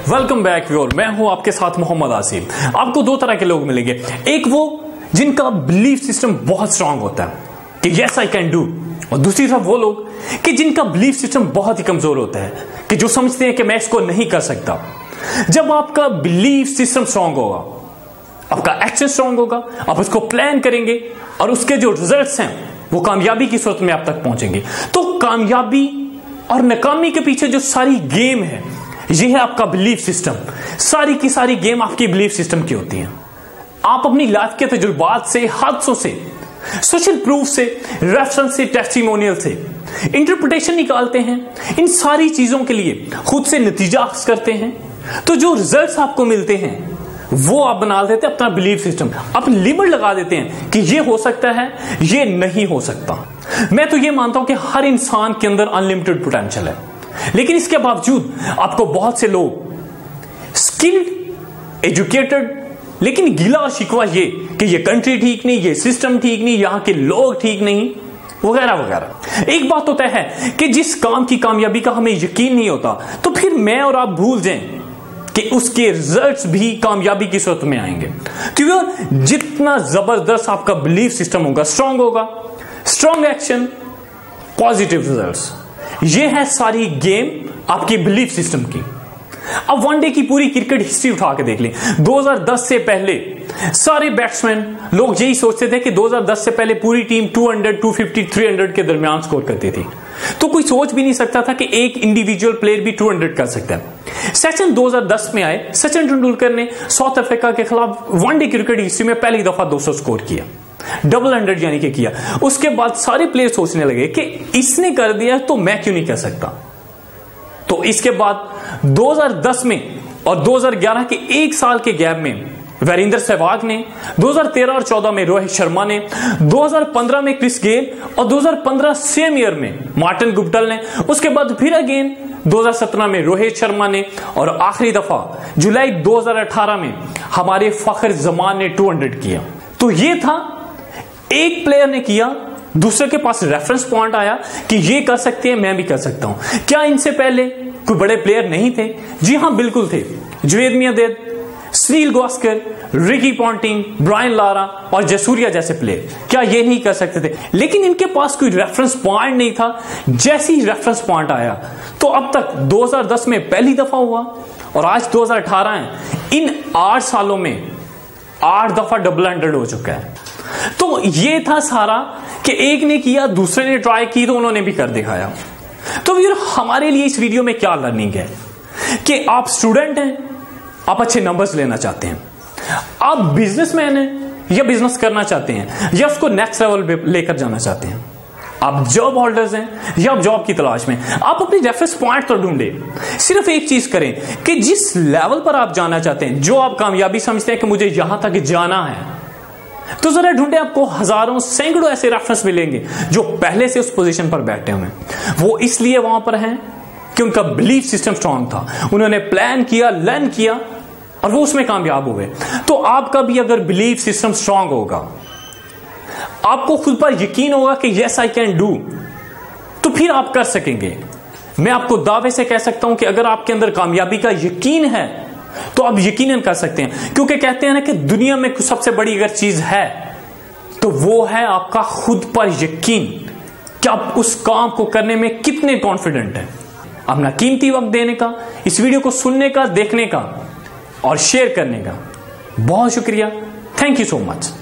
Welcome back viewer, मैं हूं आपके साथ मोहम्मद आसिम। आपको दो तरह के लोग मिलेंगे, एक वो जिनका बिलीफ सिस्टम बहुत स्ट्रांग होता है कि यस आई कैन डू, और दूसरी तरफ वो लोग कि जिनका बिलीफ सिस्टम बहुत ही कमजोर होता है कि जो समझते हैं कि मैं इसको नहीं कर सकता। जब आपका बिलीफ सिस्टम स्ट्रांग होगा, आपका एक्शन स्ट्रांग होगा, आप उसको प्लान करेंगे और उसके जो रिजल्ट्स हैं वो कामयाबी की सूरत में आप तक पहुंचेंगे। तो कामयाबी और नाकामी के पीछे जो सारी गेम है, ये है आपका बिलीफ सिस्टम। सारी की सारी गेम आपकी बिलीफ सिस्टम की होती है। आप अपनी लाइफ के तजुर्बात से, हादसों से, सोशल प्रूफ से, रेफरेंस से, टेस्टिमोनियल से इंटरप्रिटेशन निकालते हैं। इन सारी चीजों के लिए खुद से नतीजा अख्ज़ करते हैं। तो जो रिजल्ट्स आपको मिलते हैं वो आप बना देते हैं अपना बिलीफ सिस्टम। आप लिमिट लगा देते हैं कि ये हो सकता है, ये नहीं हो सकता। मैं तो ये मानता हूं कि हर इंसान के अंदर अनलिमिटेड पोटेंशियल है, लेकिन इसके बावजूद आपको बहुत से लोग स्किल्ड, एजुकेटेड, लेकिन गिला और शिकवा ये कि ये कंट्री ठीक नहीं, ये सिस्टम ठीक नहीं, यहां के लोग ठीक नहीं, वगैरह वगैरह। एक बात तो तय है कि जिस काम की कामयाबी का हमें यकीन नहीं होता, तो फिर मैं और आप भूल जाएं कि उसके रिजल्ट्स भी कामयाबी की सूरत में आएंगे। क्योंकि जितना जबरदस्त आपका बिलीफ सिस्टम होगा, स्ट्रॉन्ग एक्शन, पॉजिटिव रिजल्ट्स, ये है सारी गेम आपकी बिलीफ सिस्टम की। अब वनडे की पूरी क्रिकेट हिस्ट्री उठा के देख लें। 2010 से पहले सारे बैट्समैन, लोग यही सोचते थे कि 2010 से पहले पूरी टीम 200, 250, 300 के दरमियान स्कोर करती थी। तो कोई सोच भी नहीं सकता था कि एक इंडिविजुअल प्लेयर भी 200 कर सकता है। सेशन 2010 में आए, सचिन तेंदुलकर ने साउथ अफ्रीका के खिलाफ वनडे क्रिकेट हिस्ट्री में पहली दफा 200 स्कोर किया, डबल 100 यानी कि किया। उसके बाद सारे प्लेयर सोचने लगे कि इसने कर दिया तो मैं क्यों नहीं कर सकता। तो इसके बाद 2010 में और 2011 के एक साल के गैप में वीरेंद्र सहवाग ने, 2013 और 14 में रोहित शर्मा ने, 2015 में क्रिस गेल और 2015 सेम ईयर में मार्टिन गुप्टिल ने, उसके बाद फिर अगेन 2017 में रोहित शर्मा ने, और आखिरी दफा जुलाई 2018 में हमारे फखर जमान ने 200 किया। तो ये था, एक प्लेयर ने किया, दूसरे के पास रेफरेंस पॉइंट आया कि ये कर सकते हैं, मैं भी कर सकता हूं। क्या इनसे पहले कोई बड़े प्लेयर नहीं थे? जी हां, बिल्कुल थे। Javed Miandad, Sunil Gavaskar, Ricky Ponting, Brian Lara और जसूरिया जैसे प्लेयर, क्या ये नहीं कर सकते थे? लेकिन इनके पास कोई रेफरेंस पॉइंट नहीं था। जैसे ही रेफरेंस पॉइंट आया, तो अब तक 2010 में पहली दफा हुआ और आज 2018 है। इन 8 सालों में 8 दफा डबल 100 हो चुका है। तो ये था सारा कि एक ने किया, दूसरे ने ट्राई की, तो उन्होंने भी कर दिखाया। तो फिर हमारे लिए इस वीडियो में क्या लर्निंग है कि आप स्टूडेंट हैं, आप अच्छे नंबर्स लेना चाहते हैं, आप बिजनेसमैन हैं या बिजनेस करना चाहते हैं या उसको नेक्स्ट लेवल पे लेकर जाना चाहते हैं, आप जॉब होल्डर्स हैं या आप जॉब की तलाश में, आप अपनी रेफरेंस पॉइंट तो ढूंढे। सिर्फ एक चीज करें कि जिस लेवल पर आप जाना चाहते हैं, जो आप कामयाबी समझते हैं कि मुझे यहां तक जाना है, तो जरा ढूंढे, आपको हजारों, सैकड़ों ऐसे रेफरेंस मिलेंगे जो पहले से उस पोजीशन पर बैठे हुए हैं। वो इसलिए वहां पर हैं कि उनका बिलीफ सिस्टम स्ट्रांग था, उन्होंने प्लान किया, लर्न किया और वो उसमें कामयाब हुए। तो आपका भी अगर बिलीफ सिस्टम स्ट्रांग होगा, आपको खुद पर यकीन होगा कि यस आई कैन डू, तो फिर आप कर सकेंगे। मैं आपको दावे से कह सकता हूं कि अगर आपके अंदर कामयाबी का यकीन है तो आप यकीनन कर सकते हैं। क्योंकि कहते हैं ना कि दुनिया में सबसे बड़ी अगर चीज है तो वो है आपका खुद पर यकीन कि आप उस काम को करने में कितने कॉन्फिडेंट हैं। अपना कीमती वक्त देने का, इस वीडियो को सुनने का, देखने का और शेयर करने का बहुत शुक्रिया। Thank you so much.